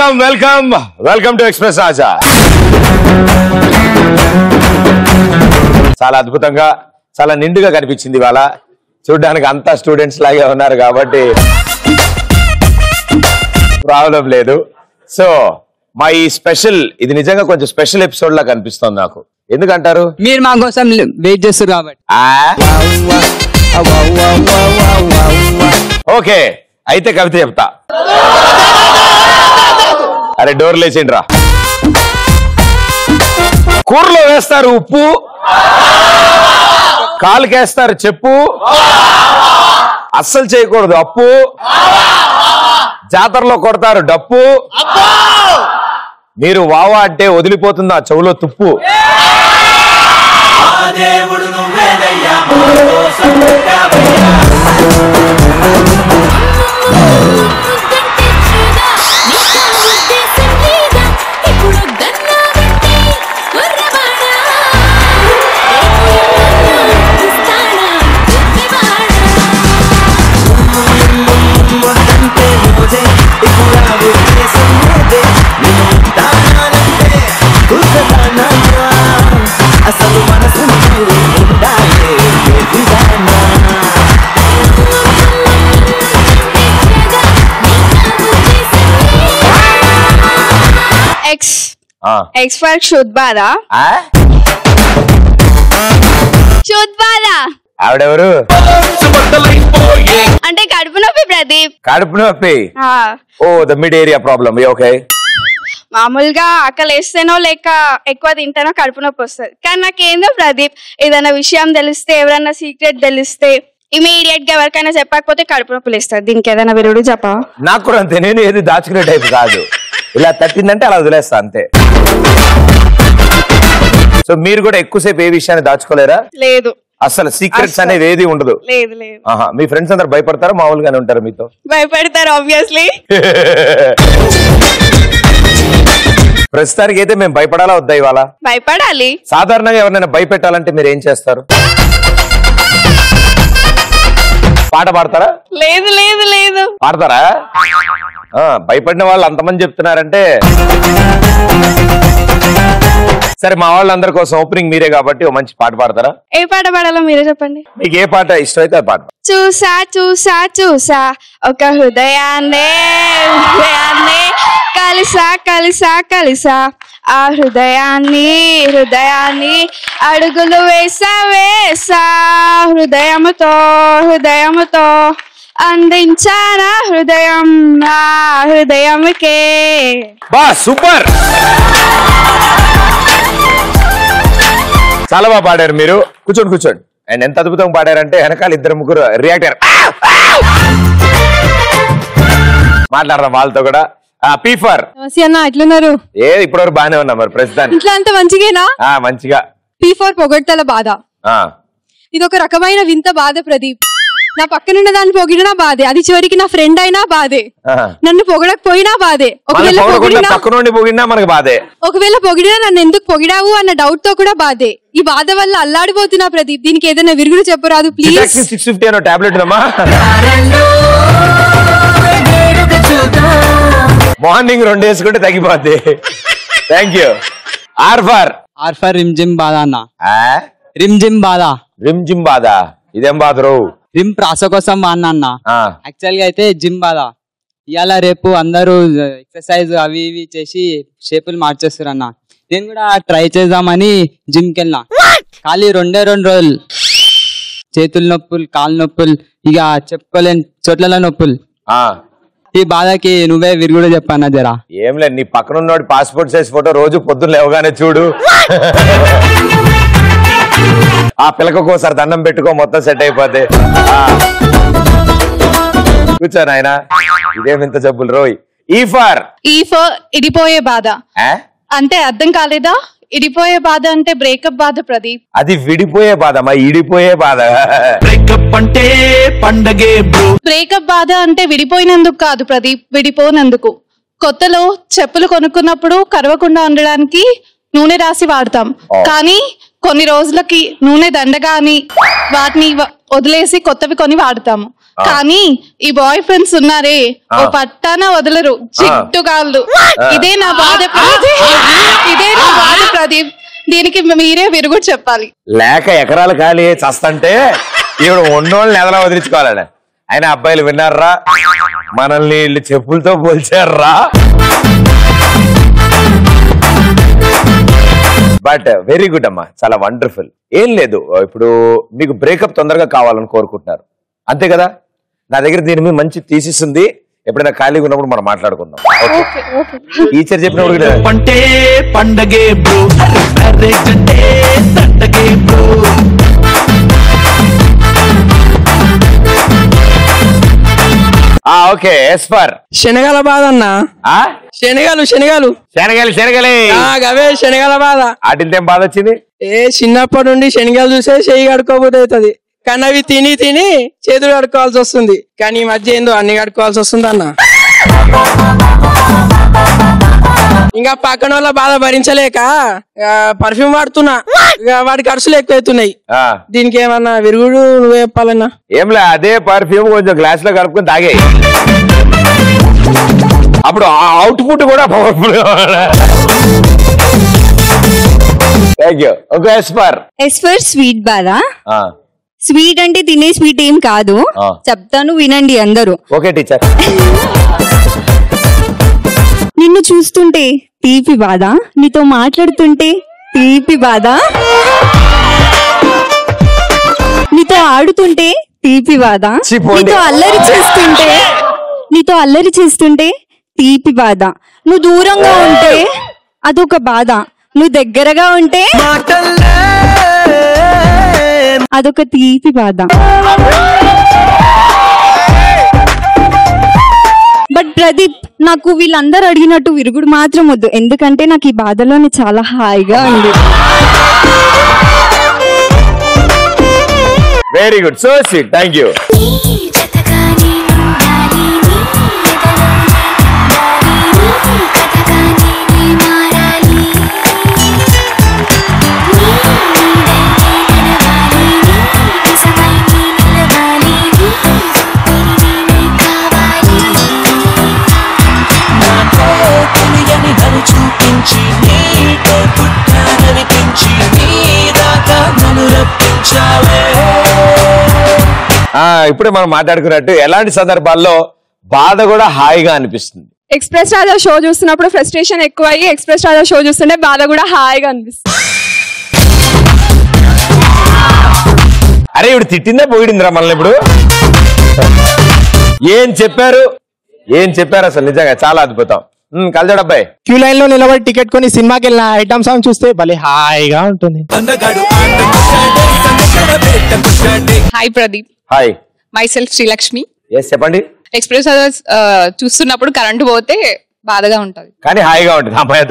Welcome welcome welcome to express Raja. చాలా అద్భుతంగా చాలా నిండుగా కనిపించింది ఇవాళ. చూడడానికి అంతా స్టూడెంట్స్ లాగే ఉన్నారు కాబట్టి ప్రాబ్లం లేదు. సో మా ఈ స్పెషల్ ఇది నిజంగా కొంచెం స్పెషల్ ఎపిసోడ్ లా కనిపిస్తుంది నాకు. ఎందుకంటారు? మీరు మా కోసం వెయిట్ చేస్తారు కాబట్టి. ఓకే, అయితే కవిత చెప్తా. అరే డోర్ లేచిండ్రా. కూరలో వేస్తారు ఉప్పు, కాలుకేస్తారు చెప్పు, అస్సలు చేయకూడదు అప్పు, జాతరలో కొడతారు డప్పు, మీరు వావా అంటే వదిలిపోతుంది ఆ చెవులో తుప్పు. X for Shudbada. Shudbada. ఆవిడెవరు? అంటే కడుపు నొప్పి ప్రదీప్. కడుపు నొప్పి? Oh the mid area problem. Okay. మామూలుగా ఆకలి వేస్తేనో లేక ఎక్కువ తింటానో కడుపు నొప్పి వస్తుంది. కానీ నాకేందో ప్రదీప్, ఏదైనా విషయం తెలిస్తే, ఎవరైనా సీక్రెట్ తెలిస్తే ఇమీడియట్ గా ఎవరికైనా చెప్పకపోతే కడుపు నొప్పి లేస్తుంది. దీనికి ఏదైనా విరుడు చెప్పా? నాకు కూడా అంతే. నేను ఏది దాచుకునే టైప్ కాదు. ఇలా తట్టిందంటే అలా వదిలేస్తా అంతే. సో మీరు కూడా ఎక్కువసేపు ఏ విషయాన్ని దాచుకోలేరా? లేదు, అసలు సీక్రెట్స్ అనేది ఏది ఉండదు. లేదు లేదు. మీ ఫ్రెండ్స్ అందరు భయపడతారా మామూలుగానే ఉంటారు మీతో? భయపడతారు ఆబ్వియస్లీ. ప్రస్తుతానికి అయితే మేము భయపడాలా వద్దా? ఇవాళ భయపడాలి. సాధారణంగా ఎవరినైనా భయపెట్టాలంటే మీరు ఏం చేస్తారు? పాట పాడతారా? లేదు లేదు లేదు. పాడతారా? భయపడిన వాళ్ళు అంతమంది చెప్తున్నారంటే సరే, మా వాళ్ళందరి కోసం ఓపెనింగ్ మీరే కాబట్టి ఓ మంచి పాట పాడతారా? ఏ పాట పాడాలో మీరే చెప్పండి. మీకు ఏ పాట ఇష్టం అయితే ఆ పాట. చూసా చూసా చూసా ఒక హృదయాన్నే కలిసా కలిసా కలిసా ఆ హృదయాన్ని అడుగులు వేసా వేసా హృదయముతో అందించానా హృదయం నా హృదయంకే. బా సూపర్, చాలా బాగా పాడారు మీరు. కూర్చోండి. అండ్ ఎంత అద్భుతంగా పాడారంటే వెనకాల ఇద్దరు ముగ్గురు రియాక్ట్ అయ్యారు. మాట్లాడదాం వాళ్ళతో కూడా. పీఫర్ ఎట్లున్నారు? ఇప్పటివరకు బాగానే ఉన్నా. మరి ప్రస్తుతానికి ఇట్లా అంత మంచిగా మంచిగా. పీఫర్ పొగడ్తల బాధ. ఇది ఒక రకమైన వింత బాధ ప్రదీప్. నా పక్కనున్న దాన్ని పొగిడినా బాధే, అది చివరికి నా ఫ్రెండ్ అయినా బాధే, నన్ను పొగడకపోయినా బాధే, ఒకవేళ పొగిడినా నన్ను ఎందుకు పొగిడావు అన్న డౌట్ తో కూడా బాధే. ఈ బాధ వల్ల అల్లాడిపోతున్నా ప్రదీప్. దీనికి ఏదైనా విరుగుడు చెప్పరాదు ప్లీజ్. మార్నింగ్ 2 వేసుకుంటే తగ్గిపోద్ది. Thank you. ఆర్ఫర్ రిమ్జిమ్ బాధ అన్న. రిమ్జిమ్ బాధ ఇదేం బాధ రో? రిమ్ ప్రాస కోసం అన్న. యాక్చువల్ గా అయితే జిమ్ బాధ. ఇవాళ రేపు అందరూ ఎక్సర్సైజ్ అవి ఇవి చేసి షేపులు మార్చేస్తారు అన్న. నేను కూడా ట్రై చేద్దామని జిమ్ కి వెళ్ళినా. ఖాళీ 2 రోజులు చేతుల నొప్పులు, కాళ్ళ నొప్పులు, ఇక చెప్పుకోలేని చోట్ల నొప్పులు. ఈ బాధకి నువ్వే విరుగుడు చెప్పన్నా జరా. ఏం లేదు, నీ పక్కన ఉన్నోడి పాస్పోర్ట్ సైజ్ ఫోటో రోజు పొద్దున్న లేవగానే చూడు. ఆ పిల్లకోసారి దండం పెట్టుకో, మొత్తం సెట్ అయిపోతే. కూర్చోను ఆయన. ఇదేం ఇంత జబ్బులు రోయ్. ఈ ఫర్ ఇడిపోయే బాధ అంటే అర్థం కాలేదా? ఇడిపోయే బాధ అంటే బ్రేకప్ బాధ ప్రదీప్. అది విడిపోయే బాధ, ఇడిపోయే బాధ. బ్రేకప్ అంటే పండగే. బ్రేకప్ బాధ అంటే విడిపోయినందుకు కాదు ప్రదీప్, విడిపోయినందుకు. కొత్తలో చెప్పులు కొనుక్కున్నప్పుడు కరవకుండా ఉండడానికి నూనె రాసి వాడతాం, కానీ కొన్ని రోజులకి నూనె దండగా అని వాటిని వదిలేసి కొత్తవి కొని వాడతాము. కానీ ఈ బాయ్ ఫ్రెండ్స్ ఉన్నారే ఓ పట్టాన వదలరు, జిడ్డుగాళ్ళు. ఇదే నా బాధ ప్రదీప్. దీనికి మీరే విరుగుడు చెప్పాలి. లేక ఎకరాలు ఖాళీ చస్తంటే ఈవిడ ఉన్నోళ్ళని ఎదలా వదిలించుకోవాలని. ఆయన అబ్బాయిలు విన్నారా, మనల్ని వీళ్ళు చెప్పులతో పోల్చారా. బట్ వెరీ గుడ్ అమ్మా, చాలా వండర్ఫుల్. ఏం లేదు, ఇప్పుడు మీకు బ్రేకప్ తొందరగా కావాలని కోరుకుంటున్నారు అంతే కదా. నా దగ్గర దీని మీద మంచి థీసిస్ ఉంది, ఎప్పుడైనా ఖాళీగా ఉన్నప్పుడు మనం మాట్లాడుకుందాం. టీచర్ చెప్పినప్పుడు పంటే పండగే బ్రో, మ్యారేజ్ అంటే దండగే బ్రో. ఓకే, ఎస్పర్ శనగల బాధ అన్న. శనగలు అవే శనగల బాధ. వాటితో బాధ వచ్చింది. చిన్నప్పటి నుండి శనగలు చూసే చెయ్యి కడుక్కోబోతుంది, కానీ అవి తిని చేతులు కడుక్కోవాల్సి వస్తుంది. కానీ ఈ మధ్య ఏందో అన్ని కడుక్కోవాల్సి వస్తుంది అన్న. ఇంకా పక్కన వాళ్ళ బాధ భరించలేక పర్ఫ్యూమ్ వాడుతున్నా, వాడి ఖర్చులు ఎక్కువైతున్నాయి. దీనికి ఏమన్నా విరుగుడు నువ్వే చెప్పాలన్నా? ఏంలే, అదే పర్ఫ్యూమ్ కొంచెం గ్లాస్ లో కలుపుకొని తాగే, అప్పుడు అవుట్పుట్ కూడా పవర్ఫుల్. ఎస్పర్ స్వీట్ బాధ. స్వీట్ అంటే తినే స్వీట్ ఏం కాదు, చెప్తాను వినండి అందరూ. Okay teacher. నిన్ను చూస్తుంటే తీపి బాధ, నీతో మాట్లాడుతుంటే తీపి బాధ, నీతో ఆడుతుంటే తీపి బాధ, నీతో అల్లరి చేస్తుంటే తీపి బాధ, నువ్వు దూరంగా ఉంటే అదొక బాధ, నువ్వు దగ్గరగా ఉంటే అదొక తీపి బాధ. బట్ ప్రదీప్, నాకు వీళ్ళందరూ అడిగినట్టు విరుగుడు మాత్రం వద్దు, ఎందుకంటే నాకు ఈ బాధలోనే చాలా హాయిగా ఉంది. Very good, so sweet, thank you. ఇప్పుడే మనం మాట్లాడుకున్నట్టు ఎలాంటి సందర్భాల్లో బాధ కూడా హాయిగా అనిపిస్తుంది? ఎక్స్ప్రెస్ రాజా షో చూస్తున్నప్పుడు ఫ్రస్ట్రేషన్ ఎక్కువ అయ్యి ఎక్స్ప్రెస్ రాజా షో చూస్తుంటే బాధ కూడా హాయిగా అనిపిస్తుంది. అరే ఇప్పుడు తిట్టిందా పోయిందిరా మనల్ని? ఇప్పుడు ఏం చెప్పారు అసలు, నిజంగా చాలా అద్భుతం. కలజోడు అబ్బాయి, క్యూ లైన్ లో నిలబడి టికెట్ కొని సినిమాకి వెళ్ళిన ఐటమ్ సాంగ్ చూస్తే భలే హాయిగా ఉంటుంది. Hi Pradeep. Hi, my self Srilakshmi. చెప్పండి. ఎక్స్ప్రెస్ చూస్తున్నప్పుడు కరెంటు పోతే బాధగా ఉంటది, కానీ హాయిగా ఉంటుంది. అమ్మాయి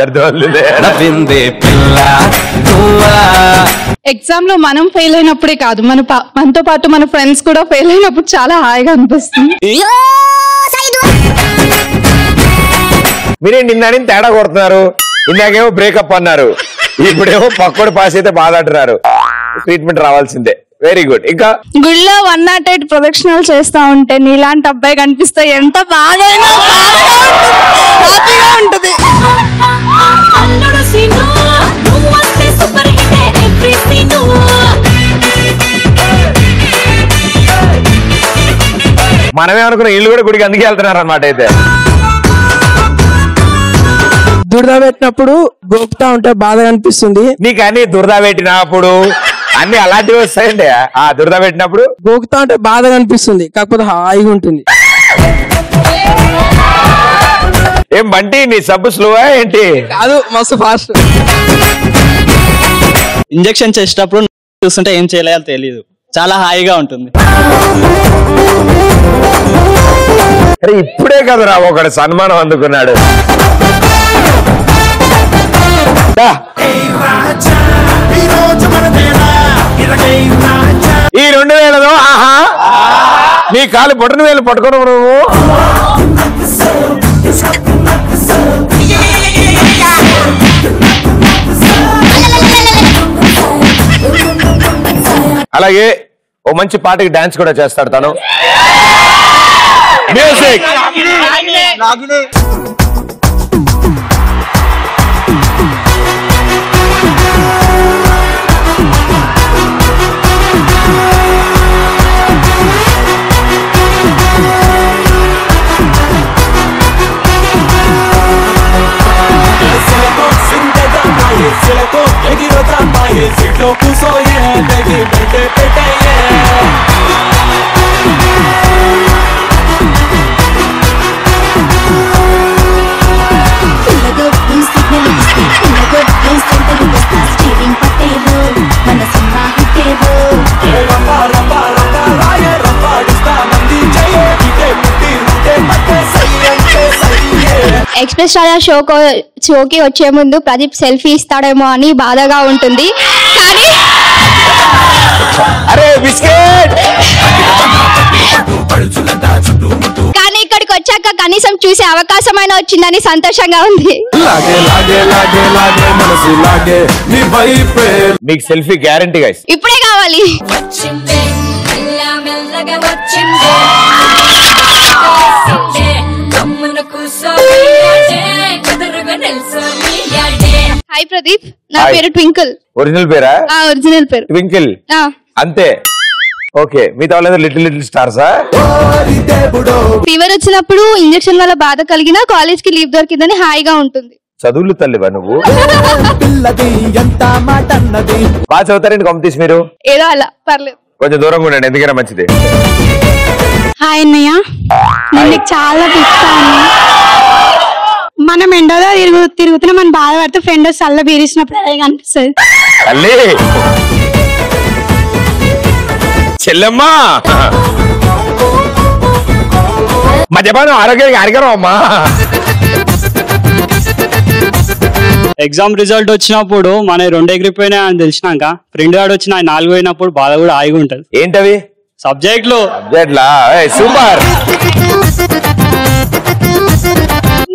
ఎగ్జామ్ లో మనం ఫెయిల్ అయినప్పుడే కాదు, మనతో పాటు మన ఫ్రెండ్స్ కూడా ఫెయిల్ అయినప్పుడు చాలా హాయిగా అనిపిస్తుంది. మీరే నిన్న తేడా కొడుతున్నారు. ఇందాకేమో బ్రేకప్ అన్నారు, ఇప్పుడేమో పక్కడు పాస్ అయితే బాధ అంటున్నారు. ట్రీట్మెంట్ రావాల్సిందే. Very good. ఇంకా గుళ్ళో 108 ప్రదక్షిణాలు చేస్తా ఉంటే నీలాంటి అబ్బాయి కనిపిస్తే ఎంత బాగా ఉంటుంది. మనమే అనుకున్న ఇల్లు కూడా గుడికి అందుకే వెళ్తున్నారు అన్నమాట. అయితే దురద పెట్టినప్పుడు గోపుతా ఉంటే బాధ అనిపిస్తుంది. నీకు అన్ని దురద పెట్టినప్పుడు అన్ని అలాంటివి వస్తాయండి. ఆ దురద పెట్టినప్పుడు గోకుతా ఉంటే బాధ అనిపిస్తుంది, కాకపోతే హాయిగా ఉంటుంది. ఏం బంటి, నీ సబ్బు స్లోవా ఏంటి? కాదు, మస్తు ఫాస్ట్. ఇంజెక్షన్ చేసేటప్పుడు చూస్తుంటే ఏం చేయలేదో తెలియదు, చాలా హాయిగా ఉంటుంది. అరే ఇప్పుడే కదరా ఒకడు సన్మానం అందుకున్నాడు. ఈ 2000 ఆహా, నీ కాలు బొట్టను వేలు పట్టుకోవడం నువ్వు. అలాగే ఓ మంచి పాటకి డాన్స్ కూడా చేస్తాడు తను. మ్యూజిక్. ఎక్స్ప్రెస్ రాజా షోకి వచ్చే ముందు ప్రదీప్ సెల్ఫీ ఇస్తాడేమో అని బాధగా ఉంటుంది, కానీ ఇక్కడికి వచ్చాక కనీసం చూసే అవకాశమైనా వచ్చిందని సంతోషంగా ఉంది. మీకు సెల్ఫీ గ్యారంటీ గైస్. ఇప్పుడే కావాలి. హాయ్ ప్రదీప్, నా పేరు ట్వింకిల్. ఒరిజినల్ పేరా? ఒరిజినల్ పేరు ట్వింకిల్. అంతే. ఓకే, మిగతా వాళ్ళందరూ లిటిల్ లిటిల్ స్టార్సా? ఫీవర్ వచ్చినప్పుడు ఇంజెక్షన్ వల్ల బాధ కలిగినా కాలేజ్ కి లీవ్ దొరికిందని హాయిగా ఉంటుంది. చదువులు తల్లివా నువ్వు? బాగా చదువుతారండి కాంపిటీషన్ మీరు? ఏదో అలా, పర్లేదు. కొంచెం దూరంగా ఉండండి, ఎందుకైనా మంచిది. హాయ్ అన్నయ్య, నేను చాలా పిస్తాను. మనం ఎండలో తిరుగుతున్నా మనం బాధపడుతూ ఫ్రెండ్ చల్ల బీరిసినప్పుడు అదే కనిపిస్తుంది. చెల్లెమ్మా, మద్యపానం ఆరోగ్యానికి హానికరం అమ్మా. ఎగ్జామ్ రిజల్ట్ వచ్చినప్పుడు మన 2 ఎగిరిపోయినా అని తెలిసినాక ఫ్రెండ్ గాడు వచ్చి 4 పోయినప్పుడు బాధ కూడా హాయిగా ఉంటది. ఏంటవి? సబ్జెక్టులు. సూపర్.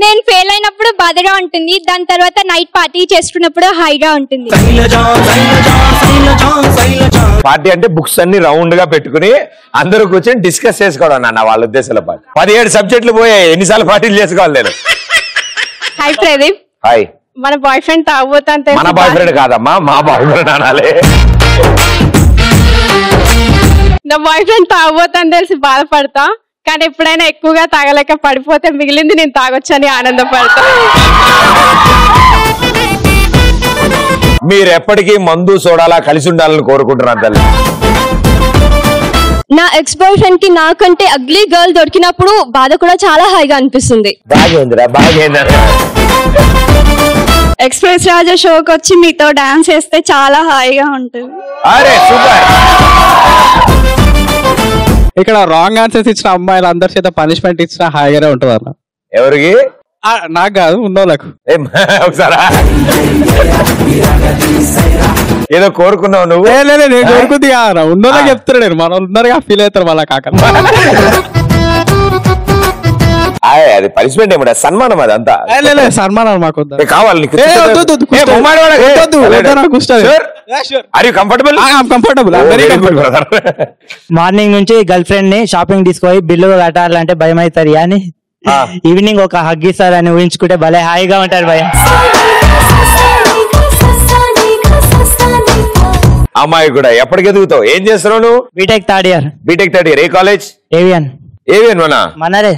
నేను ఫెయిల్ అయినప్పుడు బాధగా ఉంటుంది, దాని తర్వాత నైట్ పార్టీ చేస్తున్నప్పుడు హాయిగా ఉంటుంది. పార్టీ అంటే బుక్స్ అన్ని రౌండ్ గా పెట్టుకుని అందరూ కూర్చొని డిస్కస్ చేసుకోవడం అన్న వాళ్ళ ఉద్దేశాల పార్టీ. 17 సబ్జెక్టులు పోయాయి, ఎన్నిసార్లు పార్టీలు చేసుకోవాలి నేను. హాయ్ ప్రదీప్. హాయ్. మన బాయ్ ఫ్రెండ్ తాగబోతా. మన బాయ్ ఫ్రెండ్ కాదమ్మా, మా బాయ్ ఫ్రెండ్ అనాలి. నా బాయ్ ఫ్రెండ్ తాగబోతాను తెలిసి బాధపడతా, కానీ ఎప్పుడైనా ఎక్కువగా తాగలేక పడిపోతే మిగిలింది నేను తాగొచ్చని ఆనందపడతా. మీరు ఎప్పటికీ మందు సోడాలా కలిసి ఉండాలని కోరుకుంటున్నాను తల్లి. నా ఎక్స్ బాయ్ ఫ్రెండ్ కి నాకంటే అగ్లీ గర్ల్ దొరికినప్పుడు బాధ కూడా చాలా హాయిగా అనిపిస్తుంది. ఎక్స్ప్రెస్ రాజా షోకి వచ్చి మీతో డాన్స్ చేస్తే చాలా హాయిగా ఉంటుంది. ఇక్కడ రాంగ్ ఆన్సర్స్ ఇచ్చిన అమ్మాయిలు అందరి చేత పనిష్మెంట్ ఇచ్చిన హాయిగానే ఉంటుంది అన్న. ఎవరికి? నాకు కాదు, ఉన్నోళ్ళకు. ఒకసారి ఏదో కోరుకున్నావు నువ్వు? నేను కోరుకుంది కాదు, ఉన్నోళ్ళకి చెప్తున్నా నేను. మన ఉన్నారుగా ఫీల్ అవుతారు వాళ్ళ కాక. అది పనిష్మెంట్ ఏమిటా? సన్మానం అదంతా. సన్మానం మాకు కావాలి. మార్నింగ్ నుంచి గర్ల్ ఫ్రెండ్ ని షాపింగ్ తీసుకుపోయి బిల్లు కట్టాలంటే భయం అవుతారు అని ఈవినింగ్ ఒక హగ్ ఇస్తారని ఊహించుకుంటే భలే హాయిగా ఉంటారు భయ. అమ్మాయి కూడా ఎప్పటికి ఎదుగుతావు? ఏం చేస్తున్నావు నువ్వు? BTech third year. BTech third year. ఏ కాలేజ్? ఏవియన్. ఏవియన్ మనరే.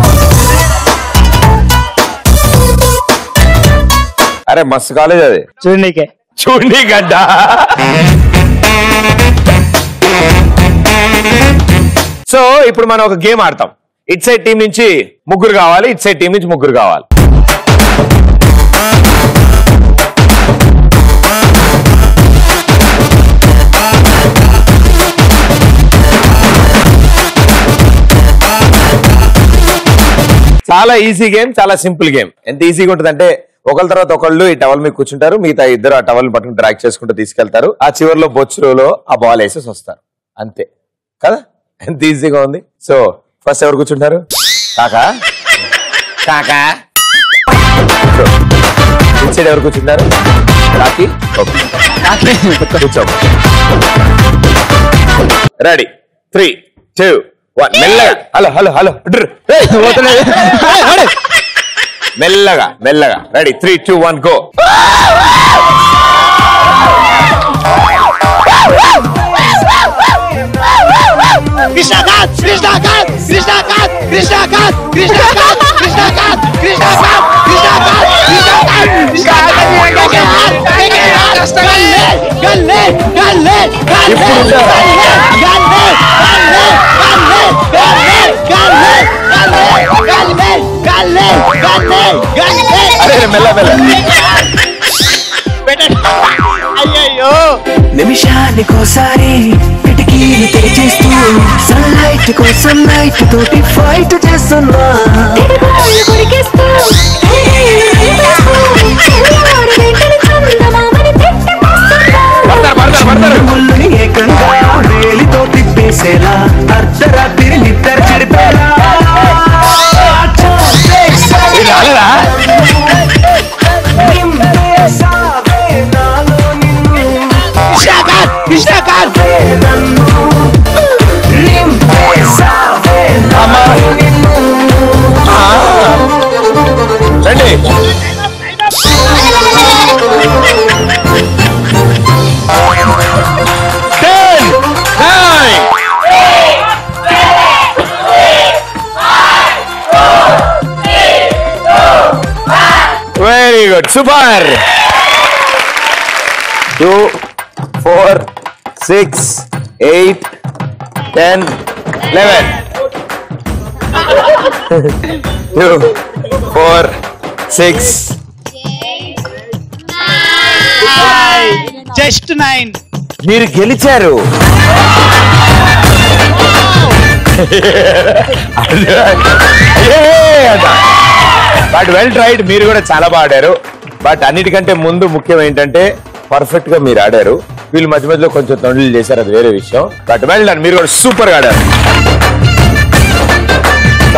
అరే మస్తు కాలేజ్ అది. చూడండి గడ్డ. సో ఇప్పుడు మనం ఒక గేమ్ ఆడతాం. ఇట్ సైడ్ టీం నుంచి 3 కావాలి, ఇట్ సైడ్ టీం నుంచి 3 కావాలి. చాలా ఈజీ గేమ్, చాలా సింపుల్ గేమ్. ఎంత ఈజీగా ఉంటుంది అంటే ఒకళ్ళ తర్వాత ఒకళ్ళు ఈ టవల్ మీద కూర్చుంటారు, మిగతా ఇద్దరు ఆ టవల్ పట్టుకుని డ్రాగ్ చేసుకుంటూ తీసుకెళ్తారు. ఆ చివరిలో బొచ్చులో ఆ బాల్ వేసేసి వస్తారు. అంతే కదా, ఎంత ఈజీగా ఉంది. సో ఫస్ట్ ఎవరు కూర్చుంటారు? కాకా. కాకా. ఇన్సైడ్ ఎవరు కూర్చుంటారు? కాకి. కూర్చో. రెడీ? 3, 2, మెల్లగా హలో హలో హలో మెల్లగా మెల్లగా రెడీ 3, 2, 1 గో. కృష్ణకాంత్ కృష్ణకాంత్ కృష్ణకాంత్ కృష్ణకాంత్ కృష్ణకాంత్ కృష్ణకాంత్ కృష్ణకాంత్ అయ్యో నిమిషానికోసారి కిటికీలు తెరిచేస్తూ సన్లైట్ కోసం నైట్ తోటి ఫైట్ చేస్తున్నా ముళ్ళుని ఏకంగా వేలితో తిప్పేసేలా అర్ధరాత్రి నిద్ర చెడిపేలా కృష్ణకాంత్ రండి. Very good super. 2, 4, 6, 8, 10, 11. 2, 4, 6. జస్ట్ 9. మీరు గెలిచారు. But well tried. మీరు కూడా చాలా బాగా ఆడారు. బట్ అన్నిటికంటే ముందు ముఖ్యం ఏంటంటే పర్ఫెక్ట్ గా మీరు ఆడారు. వీళ్ళు మధ్య మధ్యలో కొంచెం తొండలు చేశారు, అది వేరే విషయం. బట్ వెల్ డన్, మీరు కూడా సూపర్ గా ఆడారు.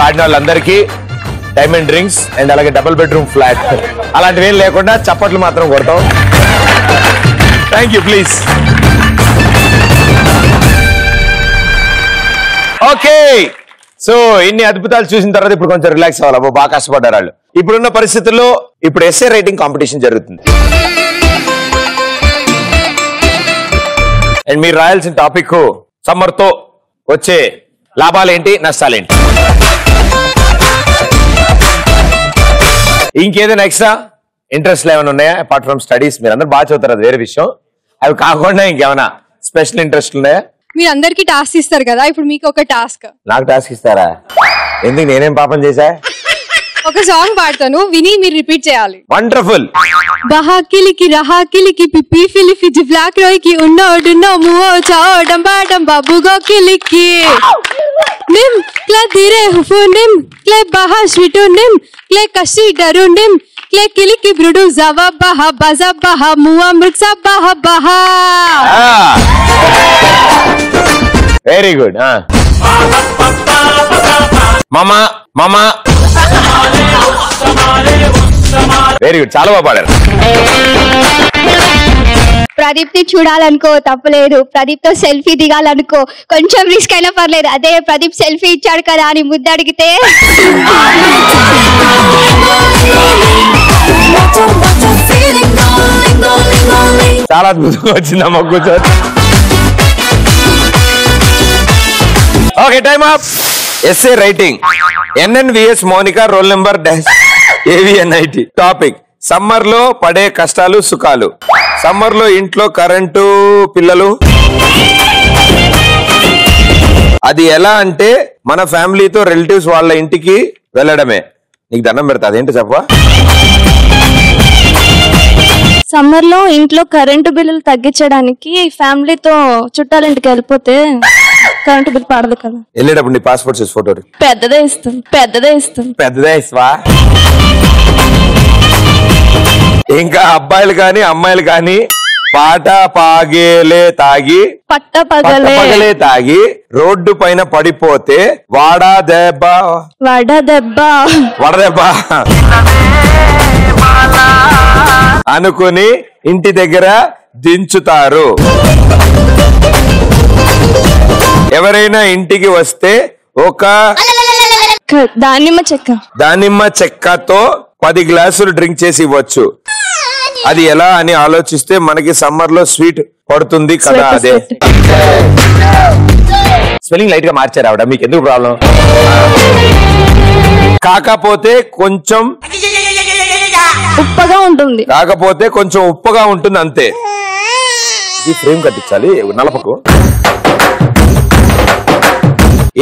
ఆడిన వాళ్ళందరికీ డైమండ్ రింగ్స్ అండ్ అలాగే డబుల్ బెడ్రూమ్ ఫ్లాట్ అలాంటివి ఏం లేకుండా చప్పట్లు మాత్రం కొడతాం. Thank you. Please. Okay, so ఇన్ని అద్భుతాలు చూసిన తర్వాత ఇప్పుడు కొంచెం రిలాక్స్ అవ్వాలి. బాగా కష్టపడ్డారు వాళ్ళు. ఇప్పుడున్న పరిస్థితుల్లో ఇప్పుడు ఎస్ఏ రైటింగ్ కాంపిటీషన్ జరుగుతుంది. అండ్ మీరు రాయాల్సిన టాపిక్ సమ్మర్ తో వచ్చే లాభాలేంటి, నష్టాలేంటి. ఇంకేదైనా ఎక్స్ట్రా ఇంట్రెస్ట్ ఏమైనా ఉన్నాయా అపార్ట్ ఫ్రమ్ స్టడీస్? మీరు అందరూ బాగా చదువుతారు, అది వేరే విషయం. అవి కాకుండా ఇంకేమైనా స్పెషల్ ఇంట్రెస్ట్ ఉన్నాయా? మీరు అందరికి టాస్క్ ఇస్తారు కదా, ఇప్పుడు మీకు ఒక టాస్క్. నాకు టాస్క్ ఇస్తారా? ఎందుకు, నేనేం పాపం చేశా? ఒక సాంగ్ పాడతాను, విని మీరు రిపీట్ చేయాలి. వండర్ఫుల్. బహాకిలికి రహాకిలికి పిప్పి ఫిలిఫి జివ్లాక్ రోయికి ఉన్నోడున్నో మువో చాओ डंबा डंबा बुगो किलिकी निम क्ले धीरे हुफु निम क्ले बहा स्वीटु निम क्ले कशी डरु निम क्ले किलिकी ब्रुडु जावा बहा बाजा बहा मुवा मृक्सा बहा बहा. Very good. మామా మామా వెరీ గుడ్, చాలా బాగా పాడారు. ప్రదీప్ ని చూడాలనుకో తప్పలేదు, ప్రదీప్ తో సెల్ఫీ దిగాలనుకో కొంచెం రిస్క్ అయినా పర్లేదు. అదే ప్రదీప్ సెల్ఫీ ఇచ్చాడు కదా అని ముద్దు అడిగితే చాలా అద్భుతంగా వచ్చిందమ్మా, కూర్చోండి. Okay, time up. SA writing. NNVS Monika, roll number AVNIT. Topic summer లో పడే కష్టాలు సుఖాలు. సమ్మర్ లో ఇంట్లో కరెంటు, పిల్లలు. అది ఎలా అంటే మన ఫ్యామిలీతో రిలేటివ్స్ వాళ్ళ ఇంటికి వెళ్ళడమే. నీకు దండం పెడతా, అదేంటో చెప్పవా? సమ్మర్ లో ఇంట్లో కరెంటు బిల్లులు తగ్గించడానికి ఫ్యామిలీతో చుట్టాలింటికి వెళ్ళిపోతే కరెంటు బిల్ పడదు కదా. వెళ్ళేటప్పుడు నీ పాస్పోర్ట్ సైజ్ ఫోటో పెద్దదే ఇస్తాం. పెద్దదే ఇస్తావా? ఇంకా అబ్బాయిలు కానీ అమ్మాయిలు కానీ పాట పాగేలే తాగి పట్టపగలే తాగి రోడ్డు పైన పడిపోతే వడదెబ్బ అనుకుని ఇంటి దగ్గర దించుతారు. ఎవరైనా ఇంటికి వస్తే ఒక దానిమ్మ చెక్కతో 10 గ్లాసులు డ్రింక్ చేసి ఇవ్వచ్చు. అది ఎలా అని ఆలోచిస్తే మనకి సమ్మర్ లో స్వీట్ పడుతుంది కదా. అదే స్పెల్లింగ్ లైట్ గా మార్చారు ఆవిడ, మీకు ఎందుకు ప్రాబ్లం? కాకపోతే కొంచెం ఉప్పగా ఉంటుంది. కాకపోతే కొంచెం ఉప్పగా ఉంటుంది అంతే. ఇది ఫ్రేమ్ కట్టించాలి నలపకు.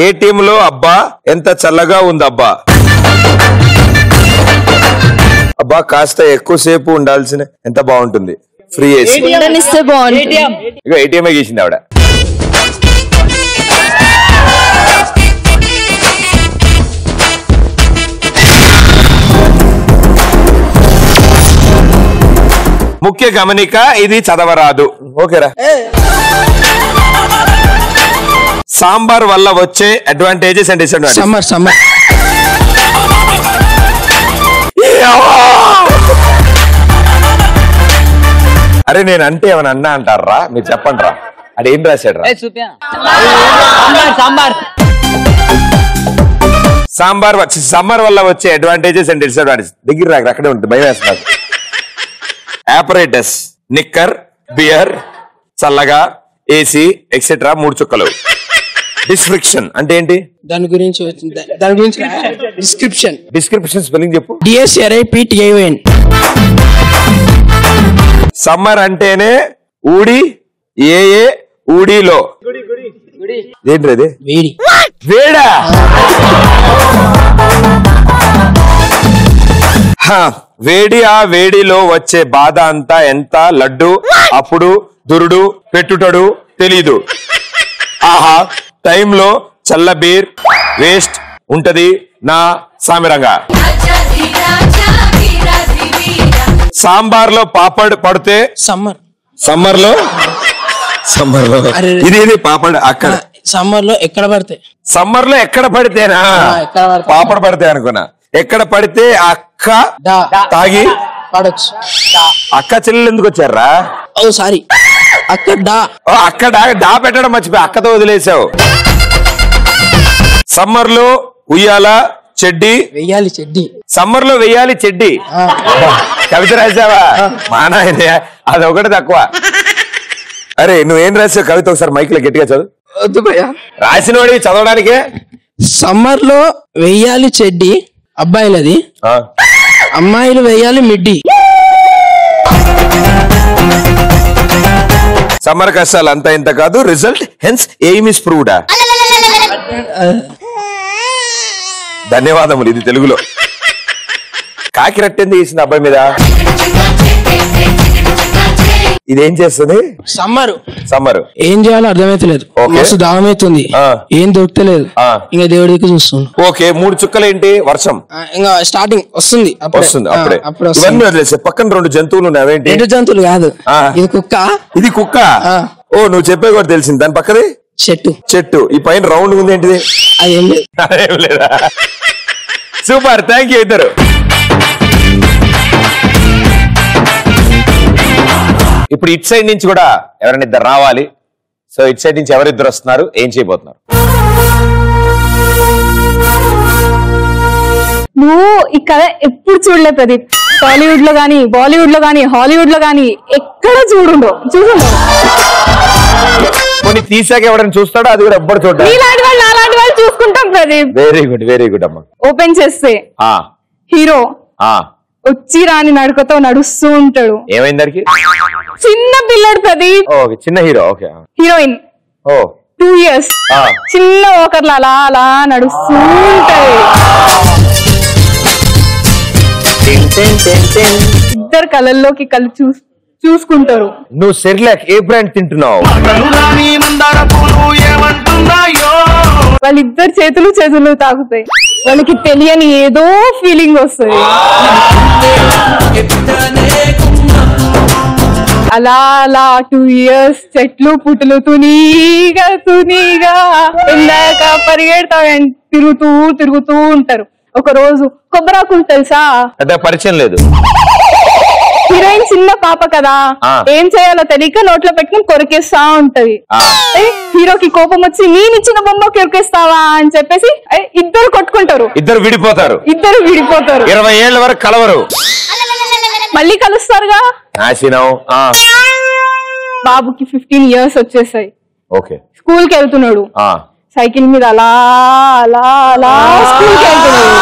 ఏ టీమ్ లో అబ్బా ఎంత చల్లగా ఉంది అబ్బా కాస్త ఎక్కువసేపు ఉండాల్సిన ఎంత బాగుంటుంది. ఫ్రీ ఏసీ ఇక ఏటీఎం గీసింది ఆవిడ. ముఖ్య గమనిక, ఇది చదవరాదు. ఓకేరా. సాంబార్ వల్ల వచ్చే అడ్వాంటేజెస్ అండ్ డిసడ్వాంటేజెస్. సమ్మర్ అరే నేను అంటే ఏమన్నా అన్నా అంటారా? మీరు చెప్పండి రా. అది ఏం రాశాడు రా? సమ్మర్ వల్ల వచ్చే అడ్వాంటేజెస్ అండ్ డిసడ్వాంటేజెస్. దగ్గర రాక అక్కడే ఉంటుంది, భయం వేస్తున్నారు. ఆపరేటస్, నిక్కర్, బియర్, చల్లగా, ఏసీ ఎక్సెట్రా 3 చుక్కలు. డిస్క్రిప్షన్ అంటే ఏంటి? దాని గురించి డిస్క్రిప్షన్ స్పెల్లింగ్ చెప్పు. DSRIPTION. సమ్మర్ అంటేనే ఊడి ఏ ఊడిలో ఏంటి అది? వేడా? వేడి. ఆ వేడిలో వచ్చే బాధ అంతా ఎంత లడ్డు అప్పుడు దురుడు పెట్టుటడు తెలీదు. ఆహా టైంలో చల్ల బీర్ వేస్ట్ ఉంటది నా సామిరంగా. సాంబార్ లో పాపడ్ పడితే సమ్మర్ లో ఇది పాపడ్ అక్కడ సమ్మర్ లో ఎక్కడ పడితేనా పాపడ్ పడితే అనుకున్నా. ఎక్కడ పడితే అక్క తాగి పడొచ్చు. అక్క చెల్లెలు ఎందుకు వచ్చారా? సారీ అక్క డా పెట్టడం మర్చిపోయి అక్కతో వదిలేసావు. సమ్మర్ లో ఉయ్యాల చెడ్డి సమ్మర్ లో వెయ్యాలి చెడ్డి. కవిత రాసావా? మా నాయన అదొకటి తక్కువ. అరే నువ్వేం రాసావు కవిత? ఒకసారి మైక్ లో గట్టిగా చదువు. రాసినోడి చదవడానికే. సమ్మర్ లో వెయ్యాలి చెడ్డి అబ్బాయిలది, అమ్మాయిలు వెయ్యాలి మిడ్డి. సమ్మర్ కష్టాలు అంతా ఇంత కాదు, రిజల్ట్ హెన్స్ ఎయిమ్ ఇస్ ప్రూవ్డా. ధన్యవాదములు. ఇది తెలుగులో. కాకి రట్టెందుకు వేసింది అబ్బాయి మీద? ఇదేం చేస్తుంది? సమ్మర్ ఏం చేయాలో అర్థమైతలేదు. మస్తు దాహం అవుతుంది, ఏం దొరకలేదు. ఇంకా దేవుడికి చూస్తుంది. ఓకే 3 చుక్కలు ఏంటి? వర్షం. ఇంకా స్టార్టింగ్ వస్తుంది అప్పుడే. ఇవన్నీ వదిలేసే పక్కన 2 జంతువులు ఉన్నాయి. అవేంటి? 2 జంతువులు కాదు, ఇది కుక్క. ఇది కుక్క. ఓ నువ్వు చెప్పే కూడా తెలిసింది. దాని పక్కది చెట్టు. ఈ పైన రౌండ్ ఉంది ఏంటిది? అదేం లేదా? సూపర్, థ్యాంక్ యూ ఇద్దరు. ఇప్పుడు ఇట్ సైడ్ నుంచి కూడా ఎవరైనా ఇద్దరు రావాలి. సో ఇట్ సైడ్ నుంచి ఎవరిద్దరు వస్తున్నారు, ఏం చేయబోతున్నారు? నువ్వు ఈ కథ ఎప్పుడు చూడలే ప్రదీప్. టాలీవుడ్ లో గానీ, బాలీవుడ్ లో గానీ, హాలీవుడ్ లో గానీ ఎక్కడ చూడుండో. కొన్ని తీసాక ఎవరైనా చూస్తాడో అది కూడా ఎవ్వరు చూడాలి. ఇలాంటి వాళ్ళు అలాంటి వాళ్ళు చూసుకుంటాం ప్రదీప్. వెరీ గుడ్ అమ్మా. ఓపెన్ చేస్తే హీరో వచ్చి రాని నడుకతో నడుస్తూ ఉంటాడు. ఏమైంది దానికి? చిన్న పిల్లడు ప్రదీప్. చిన్న హీరో. ఓకే. హీరోయిన్ 2 years చిన్న ఒకర్లు అలా అలా నడుస్తూ ఉంటాయి. ఇద్దరు కళ్ళల్లోకి కళ్ళు చూసుకుంటారు. నువ్వు సెర్లాక్ ఏ బ్రాండ్ తింటున్నావు? వాళ్ళిద్దరు చేతులు తాకుతాయి. వాళ్ళకి తెలియని ఏదో ఫీలింగ్ వస్తుంది. అలా అలా 2 years చెట్లు పుట్టులు తునీగా ఇందాక పరిగెడతా తిరుగుతూ ఉంటారు. ఒక రోజు కొబ్బరాకులు తెలుసా? అంటే పరిచయం లేదు. హీరోయిన్ చిన్న పాప కదా, ఏం చేయాలో తెలియక నోట్లో పెట్టుకుని కొరికేస్తా ఉంటది. హీరోకి కోపం వచ్చి నేను ఇచ్చిన బొమ్మ కొరికేస్తావా అని చెప్పేసి ఇద్దరు కొట్టుకుంటారు. ఇద్దరు విడిపోతారు. 20 ఏళ్ల వరకు కలవరు, మళ్ళీ కలుస్తారుగా. బాబుకి 15 years వచ్చేసాయి. స్కూల్ కి వెళ్తున్నాడు, సైకిల్ మీద అలా అలా అలా స్కూల్ కి వెళ్తున్నాడు.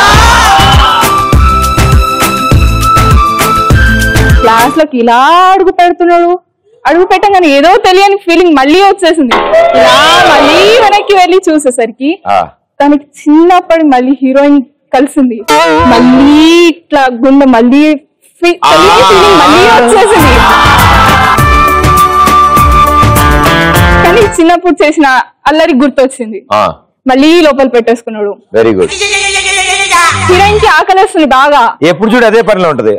క్లాస్ లోకి ఇలా అడుగు పెడుతున్నాడు. అడుగు పెట్టగానే ఏదో తెలియని ఫీలింగ్ మళ్ళీ వచ్చేసింది. ఇలా మళ్ళీ వెనక్కి వెళ్ళి చూసేసరికి తనకి చిన్నప్పటి మళ్ళీ హీరోయిన్ కలిసింది. మళ్ళీ ఇట్లా గుండె మళ్ళీ ఫీలింగ్ మళ్ళీ వచ్చేసింది. కానీ చిన్నప్పుడు చేసిన అల్లరి గుర్తొచ్చింది. మళ్ళీ లోపల పెట్టేసుకున్నాడు. Very good. హీరోయిన్ కి ఆకలిస్తుంది బాగా. ఎప్పుడు చూడు అదే పనిలో ఉంటది.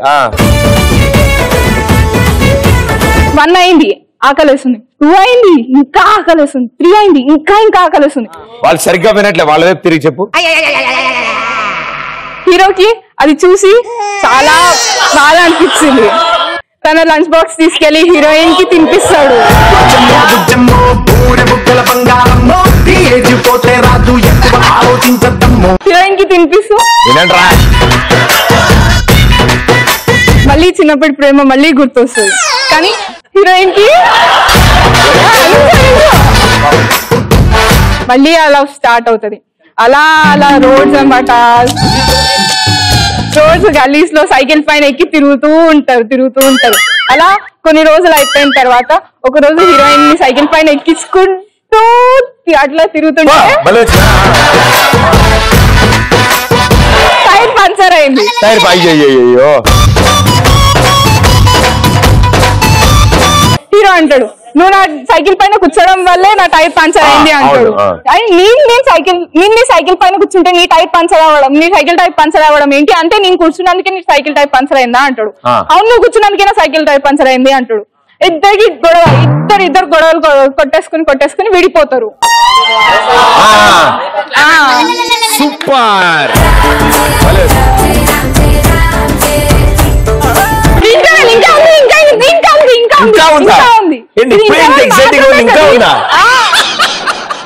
1 అయింది, ఆకలిస్తుంది. 2 అయింది, ఇంకా ఆకలిస్తుంది. 3 అయింది, ఇంకా ఆకలిస్తుంది. వాళ్ళు సరిగ్గా వినట్లే, వాళ్ళ వైపు తిరిగి చెప్పు. హీరోకి అది చూసి చాలా బాగా అనిపించింది. తన లంచ్ బాక్స్ తీసుకెళ్లి హీరోయిన్ కి తినిపిస్తాడు. హీరోయిన్ కి తినిపిస్తూ మళ్ళీ చిన్నప్పటి ప్రేమ మళ్ళీ గుర్తొస్తుంది. కానీ హీరోయిన్ కి మళ్ళీ అలా స్టార్ట్ అవుతుంది. అలా అలా రోడ్స్ అన్నమాట, రోడ్స్ గలీస్ లో సైకిల్ పైన ఎక్కి తిరుగుతూ ఉంటారు. అలా కొన్ని రోజులు అయిపోయిన తర్వాత ఒక రోజు హీరోయిన్ ని సైకిల్ పైన ఎక్కించుకుంటూ అట్లా తిరుగుతుంటే టైర్ పంచర్ అయింది. హీరో అంటాడు, నువ్వు నా సైకిల్ పైన కూర్చోడం వల్లే నా టైర్ పంచర్ అయింది అంటాడు. నేను సైకిల్ పైన కూర్చుంటే నీ టైర్ పంచర్ అవ్వడం, నీ సైకిల్ టైర్ పంచర్ అవ్వడం ఏంటి అంటే నేను కూర్చున్నందుకే నీ సైకిల్ టైర్ పంచర్ అయిందా అంటాడు. అవును, నువ్వు కూర్చున్నందుకే నా సైకిల్ టైర్ పంచర్ అయింది అంటాడు. ఇద్దరు గొడవలు కొట్టేసుకుని విడిపోతారు. సూపర్.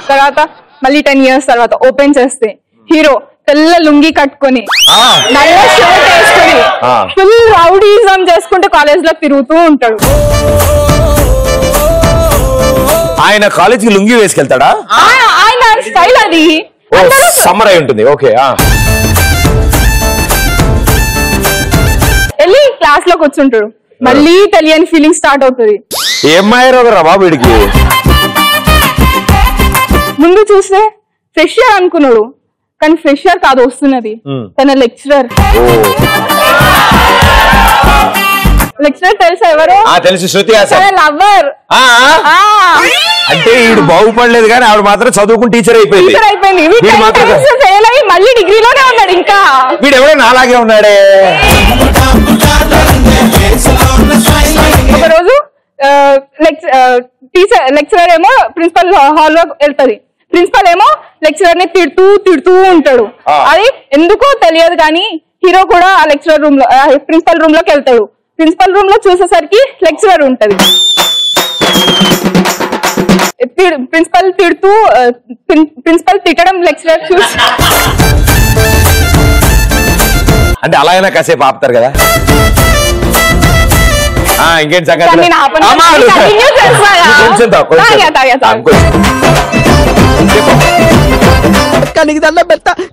తర్వాత మళ్ళీ 10 years తర్వాత ఓపెన్ చేస్తే హీరో తెల్ల లుంగి కట్టుకొని నల్ల షర్ట్ వేసుకొని ఫుల్ రౌడీజం చేసుకుంటూ కాలేజ్ లో తిరుగుతూ ఉంటాడు. ఆయన కాలేజ్ కి లుంగి వేసుకెళ్తాడా? ఆయన స్టైల్ అది. సమ్మర్ అయి ఉంటుంది. ఓకే. వెళ్ళి క్లాస్ లో కూర్చుంటాడు. మళ్ళీ తెలియని ఫీలింగ్ స్టార్ట్ అవుతుంది. ఏమాయరా బాబు వీడికి. ముందు చూస్తే ఫ్రెషర్ అనుకున్నాడు, కానీ ఫ్రెషర్ కాదు వస్తున్నది తన లెక్చరర్. లెక్చరర్ తెలుసా ఎవరు? తెలుసు, శృతి లవ్వర్. అంటే వీడు బాగుపడలేదు కానీ ఆవిడ మాత్రం చదువుకుని టీచర్ అయిపోయింది. ఫెయిల్ అయ్యి మళ్ళీ డిగ్రీలోనే ఉన్నాడు. ఇంకా వీడు ఎవరైనా అలాగే ఉన్నాడే. ఒకరోజు లెక్చరర్ ఏమో ప్రిన్సిపల్ హాల్ లో వెళ్తది. ప్రిన్సిపల్ ఏమో లెక్చరర్ ని తిడుతూ ఉంటాడు. అది ఎందుకో తెలియదు కానీ హీరో కూడా ఆ లెక్చరర్ రూమ్ లో ప్రిన్సిపల్ రూమ్ లోకి వెళ్తాడు. ప్రిన్సిపల్ రూమ్ లో చూసేసరికి లెక్చరర్ ఉంటది. ప్రిన్సిపల్ తిట్టడం లెక్చరర్ చూసి అంటే అలా అయినా కాసేపు ఆపుతారు కదా. ఇంకేంటి సంగతి?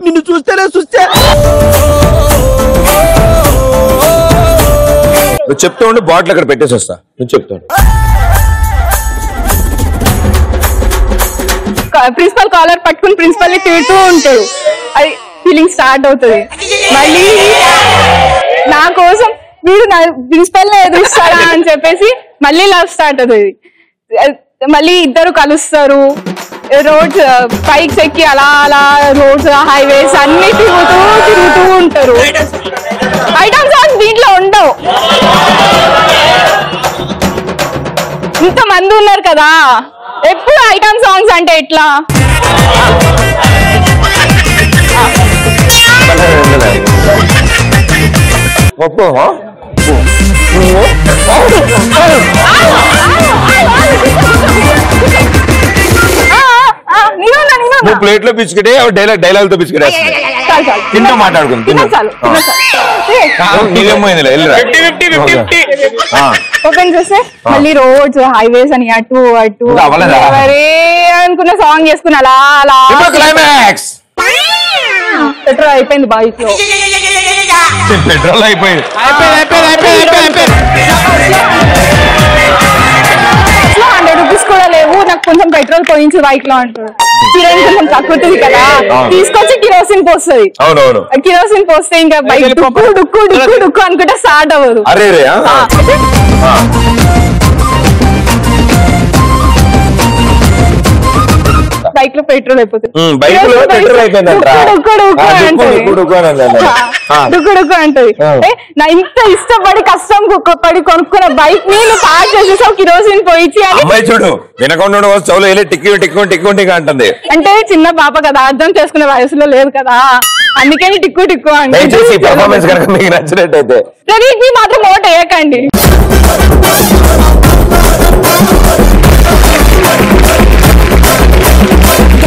నిన్ను చూస్తేనే నువ్వు చెప్తూ ఉండి బాటిల్ అక్కడ పెట్టేసి వస్తా. నువ్వు చెప్తూ ప్రిన్సిపల్ కాలర్ పట్టుకుని ప్రిన్సిపల్ ని తిడుతూ ఉంటాడు. అది ఫీలింగ్ స్టార్ట్ అవుతుంది. మళ్ళీ నా కోసం వీడు ప్రిన్సిపల్ ని ఎదురుస్తారా అని చెప్పేసి మళ్ళీ లవ్ స్టార్ట్ అవుతుంది. మళ్ళీ ఇద్దరు కలుస్తారు. రోడ్స్ బైక్స్ ఎక్కి అలా అలా రోడ్స్ హైవేస్ అన్ని తిరుగుతూ ఉంటారు. ఐటమ్ సాంగ్స్ దీంట్లో ఉండవు. ఇంతమంది ఉన్నారు కదా, ఎప్పుడు ఐటమ్ సాంగ్స్ అంటే ఎట్లా? నువ్వు ప్లేట్ లో పిచ్చుకుంటే డైలాగ్ తో పిచ్చుకుంటే తింటూ మాట్లాడుకుంది ఓపెన్ చేస్తే మళ్ళీ రోడ్స్ హైవేస్ అని అటు అటు అనుకున్న సాంగ్ చేసుకుని అలా అలా క్లైమాక్స్ పెట్రోల్ అయిపోయింది బైక్ లో పెట్రోల్ అయిపోయింది ₹100 కూడా లేవు నాకు కొంచెం పెట్రోల్ పోయించి బైక్ లో అంటారు కిరణ్ కొంచెం తక్కువతుంది కదా తీసుకొచ్చి కిరోసిన్ పోస్తుంది అవునవును కిరోసిన్ పోస్తే ఇంకా బైక్ డుక్కు డుక్కు డుక్కు డుక్కు అనుకుంటే స్టార్ట్ అవ్వదు బైక్ లో పెట్రోల్ అయిపోతుంది డుక్కు అంటది నా ఇంత ఇష్టపడి కష్టం పడి కొనుక్కున్న బైక్ ని పాస్ చేసేసావు కిరోసిన్ పోయించి అమ్మాయి చూడు వినకుండా చౌలు టిక్కు అంటుంది అంటే చిన్న పాప కదా అర్థం చేసుకునే వయసులో లేదు కదా అందుకని టిక్కు అంటే పర్ఫార్మెన్స్ కనుక మీకు నచ్చినట్టయితే ప్రదీప్ మాత్రం ఓట్ వేయకండి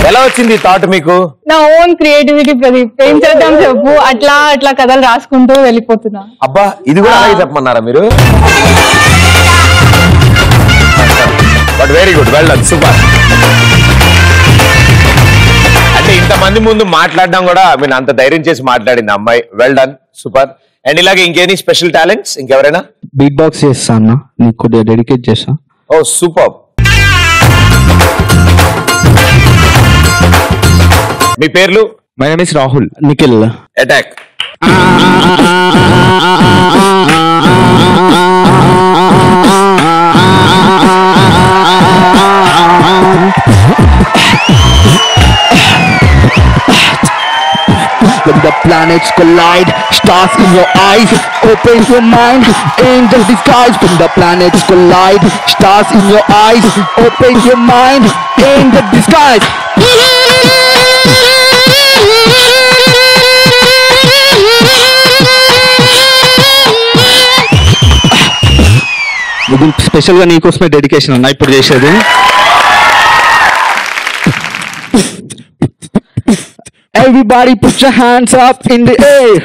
ఎలా వచ్చింది థాట్ మీకు నా ఓన్ క్రియేటివిటీ ప్రదీప్ ఏం చేద్దాం చెప్పు అట్లా అట్లా కథలు రాసుకుంటూ వెళ్ళిపోతున్నా అబ్బా ఇది కూడా అలాగే చెప్పమన్నారా మీరు but very good well done super అంటే ఇంతమంది ముందు మాట్లాడడం కూడా మీరు అంత ధైర్యం చేసి మాట్లాడింది అమ్మాయి వెల్ డన్ సూపర్ అండ్ ఇలాగే ఇంకేని స్పెషల్ టాలెంట్స్ ఇంకెవరైనా బీట్ బాక్స్ చేస్తా అన్న నీకు డెడికేట్ చేస్తా ఓ సూపర్ మీ పేర్లు my name is Rahul Nikhil attack When the planets collide, stars in your eyes, open your mind, angel disguise. When the planets collide, stars in your eyes, open your mind, angel disguise. ఇది special గా నీకోసమే dedication అన్న ఇప్పుడు చేసేది Everybody put your hands up in the air.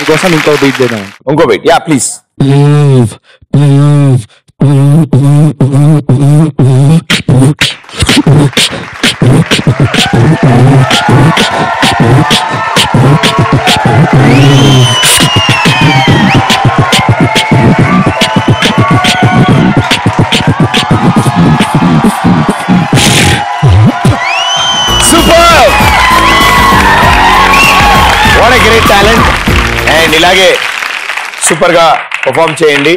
కోసం ఇంకో beat చేద్దాం ఇంకో beat yeah please super what a great talent and ఇలాగే సూపర్ గా పర్ఫార్మ్ చేయండి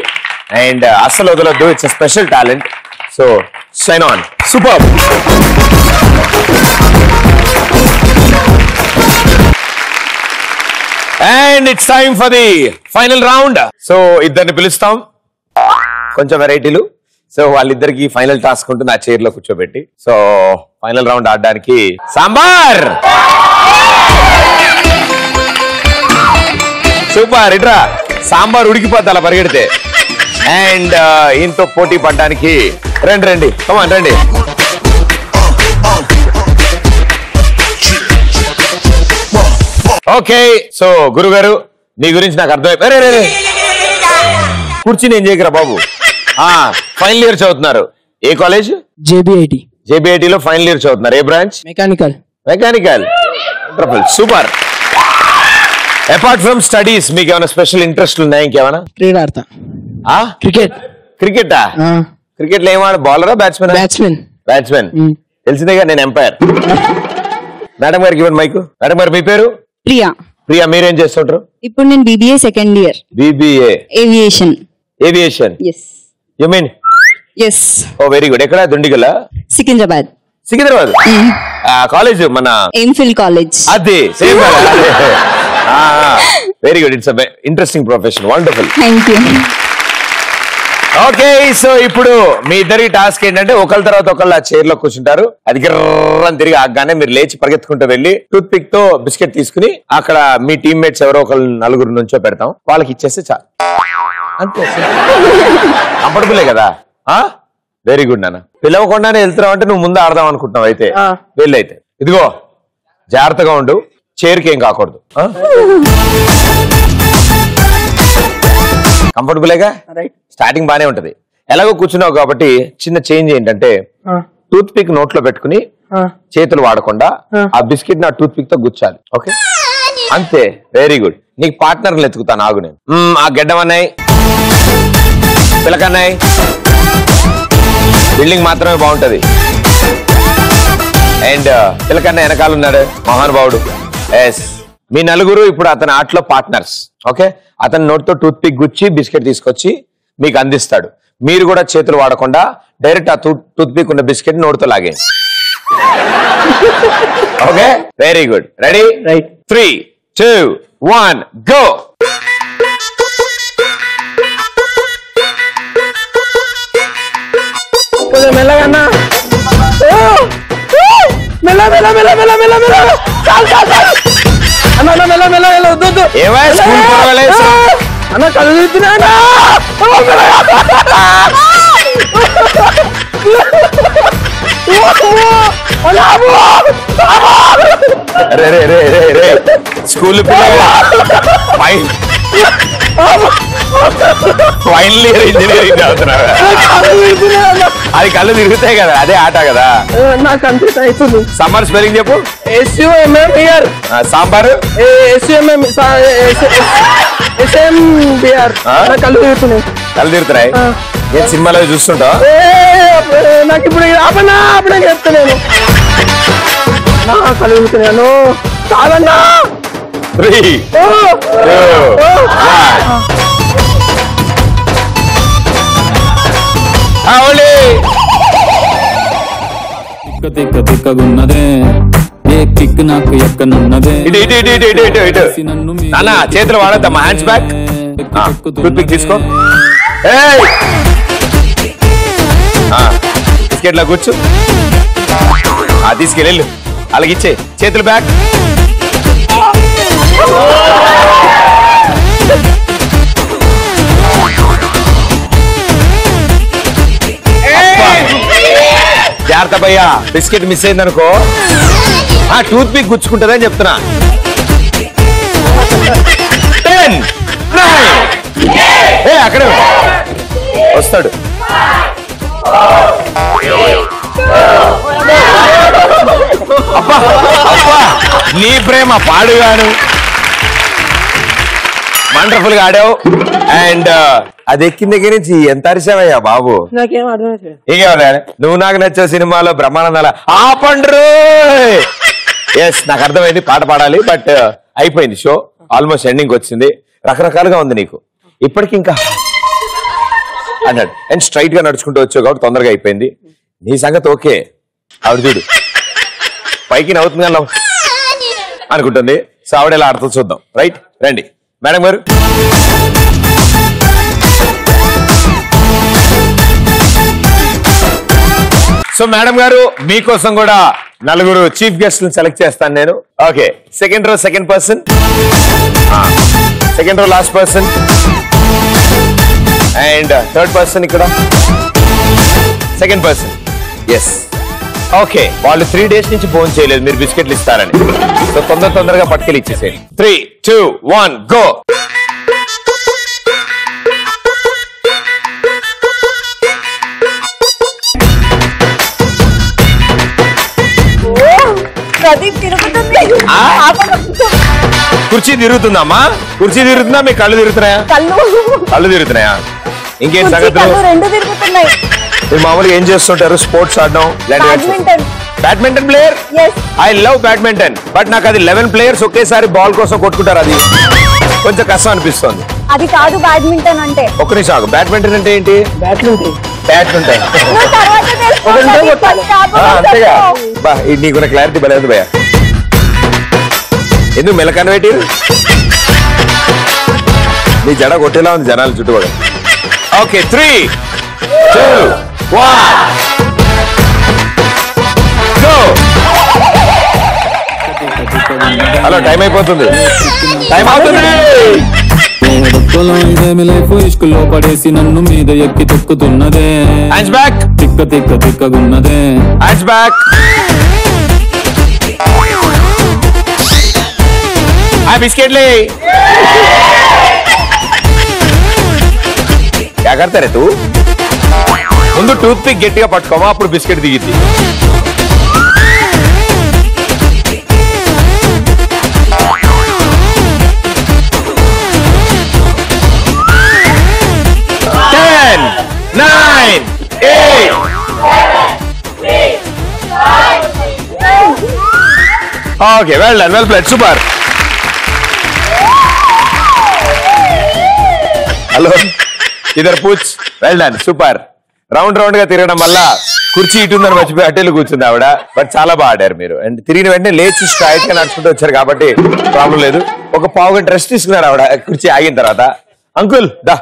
అండ్ అస్సలు వదలొద్దు it's special talent so shine on super and it's time for the final round so ఇద్దరిని పిలుస్తాం కొంచెం వెరైటీలు సో వాళ్ళిద్దరికి ఫైనల్ టాస్క్ ఉంటుంది ఆ చైర్ లో కూర్చోబెట్టి సో ఫైనల్ రౌండ్ ఆడడానికి సాంబార్ సూపర్ ఇట్రా సాంబార్ ఉడికిపోద్ది అలా పరిగెడితే అండ్ ఈయనతో పోటీ పడడానికి రండి కమాన్ రండి ఓకే సో గురుగారు మీ గురించి నాకు అర్థమైపోయి కూర్చుని ఏం చేయకరా బాబు ఫైనల్ ఇయర్ చదువుతున్నారు ఏ కాలేజ్ జేబీఐటీ లో ఫైనల్ ఇయర్ చదువుతున్నారు ఏ branch mechanical super apart from studies మీకు ఏమైనా స్పెషల్ ఇంట్రెస్ట్ ఉన్నాయా ఇంకేమైనా క్రీడ ఆడతా క్రికెట్ క్రికెటా క్రికెట్ లో ఏమాడు బౌలరా బ్యాట్స్మెన్ బ్యాట్స్మెన్ తెలిసిందేగా, నేను ఎంపైర్. మేడం గారికి ఇవ్వండి మైక్. మేడం గారు మీ పేరు? ప్రియా. ప్రియా, మీరేం చేస్తుంటారు? ఇప్పుడు నేను BBA second year. BBA aviation. Aviation. You mean? Yes. O very good. ఎక్కడ? దుండిగల? సికింద్రాబాద్. సికింద్రాబాద్ కాలేజ్ మన ఎంఫిల్ కాలేజ్. అది same. Very good. It's interesting profession. Wonderful. Thank you. Okay, so ఇప్పుడు మీ ఇద్దరికి టాస్క్ ఏంటంటే ఒకళ్ళ తర్వాత ఒకళ్ళు ఆ చైర్ లో కూర్చుంటారు. అది గిర్రని తిరిగి ఆగానే మీరు లేచి పరిగెత్తుకుంటూ వెళ్ళి టూత్ పిక్ తో బిస్కెట్ తీసుకుని అక్కడ మీ టీమ్మేట్స్ ఎవరో ఒకళ్ళు నలుగురు నుంచో పెడతాం, వాళ్ళకి ఇచ్చేస్తే చాలు. అంతే. కంఫర్టబులే కదా? వెరీ గుడ్ నాన్న. పిలవకుండానే వెళ్తున్నావు అంటే నువ్వు ముందు ఆడదాం అనుకుంటున్నావు. అయితే వెళ్ళైతే ఇదిగో జాగ్రత్తగా ఉండు, చైర్కి ఏం కాకూడదు. కంఫర్టబులేగా? స్టార్టింగ్ బానే ఉంటది. ఎలాగో కూర్చున్నావు కాబట్టి చిన్న చేంజ్ ఏంటంటే టూత్ పిక్ నోట్లో పెట్టుకుని చేతులు వాడకుండా ఆ బిస్కెట్ నా టూత్ పిక్ తో గుచ్చాలి. ఓకే, అంతే. Very good. నీకు పార్ట్నర్లు ఎత్తుకుతాను, ఆగు నేను. ఆ గెడ్డమన్నాయి, పిలకన్నాయి, బిల్డింగ్ మాత్రమే బాగుంటది. అండ్ పిలకన్న వెనకాల ఉన్నాడు మహానుభావుడు. ఎస్, మీ నలుగురు ఇప్పుడు అతని ఆటలో పార్ట్నర్స్. ఓకే, అతని నోటితో టూత్ పిక్ గుచ్చి బిస్కెట్ తీసుకొచ్చి మీకు అందిస్తాడు. మీరు కూడా చేతులు వాడకుండా డైరెక్ట్ ఆ టూత్ పిక్ ఉన్న బిస్కెట్ నోటితో లాగేయండి. Okay, very good. Ready? 3, 2, 1 go. మెల్లగా అన్న, మెల్ల మెల్ల మెల్ల మెల్ల మెల్ల మెల్ల అన్న, మెల్ల మెల్ల మెల్ల వద్దు అన్న, కళ్ళు తిరుగుతున్నా స్కూల్ ఫైనల్ ఇయర్ ఇంజనీరింగ్ చదువుతున్నావు. అది కళ్ళు తిరుగుతాయి కదా, అదే ఆట కదా. నాకు అంతే అవుతుంది. సమ్మర్ స్పెల్లింగ్ చెప్పు. SUMMER. సాంబారు SMBR. కళ్ళు తిరుగుతున్నాయి. కళ్ళు తిరుగుతున్నాయి. నేను సినిమాలో చూస్తుంటా. నాకు ఇప్పుడు అప్పుడే చెప్తా నేను. కళ్ళు తిరుగుతున్నాను కాదన్నా. 3, 2, 1 తిక్కగున్నదే ఏ కిక్ నాకు ఎక్కనున్నదే. నాన్న చేతులు వాడద్దమ్మా, హ్యాండ్స్ బ్యాక్. టూత్ పిక్ తీసుకో, బిస్కెట్ లా కూర్చు, తీసుకెళ్ళు, అలాగిచ్చే చేతులు బ్యాక్. జాగ్రత్త భయ్యా, బిస్కెట్ మిస్ అయింది అనుకో టూత్ పిక్ గుచ్చుకుంటుందని చెప్తున్నా. 10, 9 అక్కడే వస్తాడు. అబ్బా అబ్బా, నీ ప్రేమ పాడుగాను. వండర్ఫుల్ గా ఆడావు. అండ్ అది ఎక్కిన దగ్గర నుంచి ఎంత అరిసావయ్యా బాబు. నాకేం అర్థం. ఇంకేమన్నా నువ్వు నాకు నచ్చే సినిమాలో బ్రహ్మానందాల ఆపండ్రు. ఎస్, నాకు అర్థమైంది పాట పాడాలి, బట్ అయిపోయింది షో. ఆల్మోస్ట్ ఎండింగ్ వచ్చింది. రకరకాలుగా ఉంది నీకు ఇప్పటికి ఇంకా అన్నాడు. అండ్ స్ట్రైట్ గా నడుచుకుంటూ వచ్చావు కాబట్టి తొందరగా అయిపోయింది. నీ సంగతి ఓకే. ఆవిడ చూడు పైకి నవ్వుతుంది కానీ అనుకుంటుంది. సో ఆవిడ ఎలా ఆడుతూ చూద్దాం. రైట్, రండి మేడం గారు. సో మేడం గారు మీకోసం కూడా నలుగురు చీఫ్ గెస్ట్ సెలెక్ట్ చేస్తాను నేను. Okay, second row second person, second row last person, and third person ఇక్కడ సెకండ్ పర్సన్. Yes, okay. వాళ్ళు 3 days నుంచి ఫోన్ చేయలేదు మీరు బిస్కెట్లు ఇస్తారని. సో తొందరగా పట్టుకెళ్ళి ఇచ్చేసేయండి. 3, 2, 1 గో. కుర్చీ తిరుగుతుందమ్మా, కుర్చీ తిరుగుతుందా? మీ కళ్ళు తిరుగుతున్నాయా? కళ్ళు తిరుగుతున్నాయా? ఇంకేం సంగతులు? 2 తిరుగుతున్నాయి. మీరు మామూలుగా ఏం చేస్తుంటారు? స్పోర్ట్స్ ఆడడం? Badminton player? I love badminton. But నాకు అది 11 ప్లేయర్స్ ఒకేసారి బాల్ కోసం కొట్టుకుంటారు, అది కొంచెం కష్టం అనిపిస్తుంది. అది కాదు బ్యాడ్మింటన్ అంటే. ఒక్క నిమిషం ఆగు. బ్యాడ్మింటన్ అంటే ఏంటి? బ్యాడ్మింటన్ అంతేగా. బా నీకున్న క్లారిటీ భలే ఉంది భయ్యా. ఎందుకు మెలకన పెట్టి నీ జడ కొట్టేలా ఉంది జనాలు చుట్టుపక్కల. Okay 3, 2, 1 go. హలో టైం అయిపోతుంది, టైం అవుతుంది. లైఫ్ ఇష్కులో పడేసి నన్ను మీద ఎక్కి తొక్కుతున్నదే. Hands back. తిక్క తిక్క తిక్కగున్నదే. Hands back. ఆ బిస్కెట్ ले क्या करता रे तू? ముందు టూత్ పిక్ గట్టిగా పట్టుకోమా, అప్పుడు బిస్కెట్ దిగిద్ది. Okay well done, well played, super. Hello ఇద్దరు పూచ్, well done, super. Round round గా తిరగడం వల్ల కుర్చీ ఇటుందని మర్చిపోయి అట్టెలు కూర్చుంది ఆవిడ. బట్ చాలా బాగా ఆడారు మీరు. అండ్ తిరిగిన వెంటనే లేచి స్ట్రైట్ గా నడుచుకుంటూ వచ్చారు కాబట్టి ప్రాబ్లం లేదు. ఒక పావు గంట రెస్ట్ తీసుకున్నారు ఆవిడ కుర్చీ ఆగిన తర్వాత. అంకుల్ దా.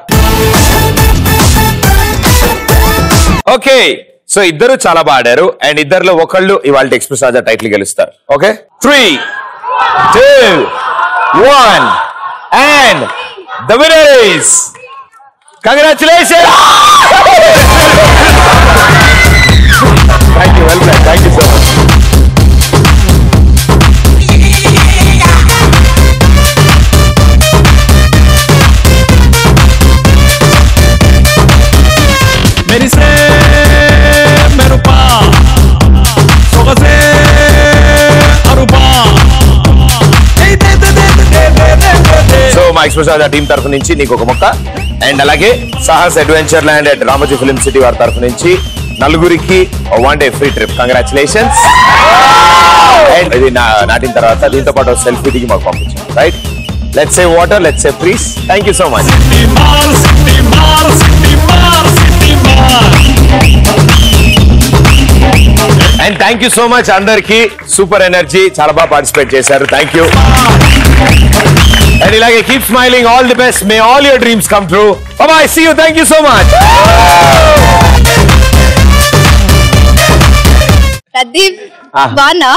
ఓకే సో ఇద్దరు చాలా బాగా ఆడారు. అండ్ ఇద్దరులో ఒకళ్ళు ఇవాళ ఎక్స్ప్రెస్ రాజా టైటిల్ గెలుస్తారు. Okay 3, 2, 1 and the winner is congratulations. Thank you, well played, thank you so much. మెరిసే మెరుపా సొగసే అరుపా. సో మా ఎక్స్ప్రెస్ రాజా టీం తరఫు నుంచి నీకు ఒక మొక్క. అండ్ అలాగే Sahas adventure land at Ramoji film city వారి తరఫు నుంచి నలుగురికి 1 day free trip. Congratulations. And ఇది నాటిన తర్వాత దీంతో పాటు సెల్ఫీ దిగి మాకు పంపించాం. Right, let's say water, let's say please. Thank you so much. And thank you so much అందరికి. సూపర్ ఎనర్జీ, చాలా బాగా పార్టిసిపేట్ చేశారు. Thank you. అండ్ ఇలాగే keep smiling. All the best. May all your dreams come true. Bye see you. Thank you so much. Pradeep బాగున్నా?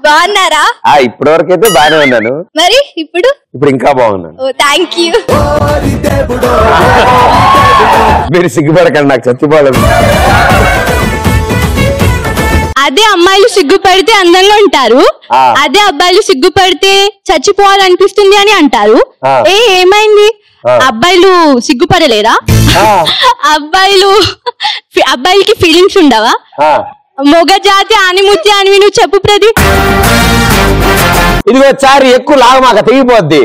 బాగున్నారా? ఇప్పటి వరకు అయితే బాగానే ఉన్నాను. మరి ఇప్పుడు ఇంకా బాగున్నాను. Thank you. మీరు సిగ్గుపడకండి, నాకు చచ్చిపోలేదు. అదే అమ్మాయిలు సిగ్గుపడితే అందంగా ఉంటారు, అదే అబ్బాయిలు సిగ్గుపడితే చచ్చిపోవాలనిపిస్తుంది అని అంటారు. ఏమైంది? అబ్బాయిలు సిగ్గుపడలేరా? అబ్బాయిలకి ఫీలింగ్స్ ఉండవా? మొగ జాతి ఆనిముత్య అని నువ్వు చెప్పు ప్రదీప్. ఇదిగో చారి ఎక్కువ లాగమాక తెగిపోద్ది.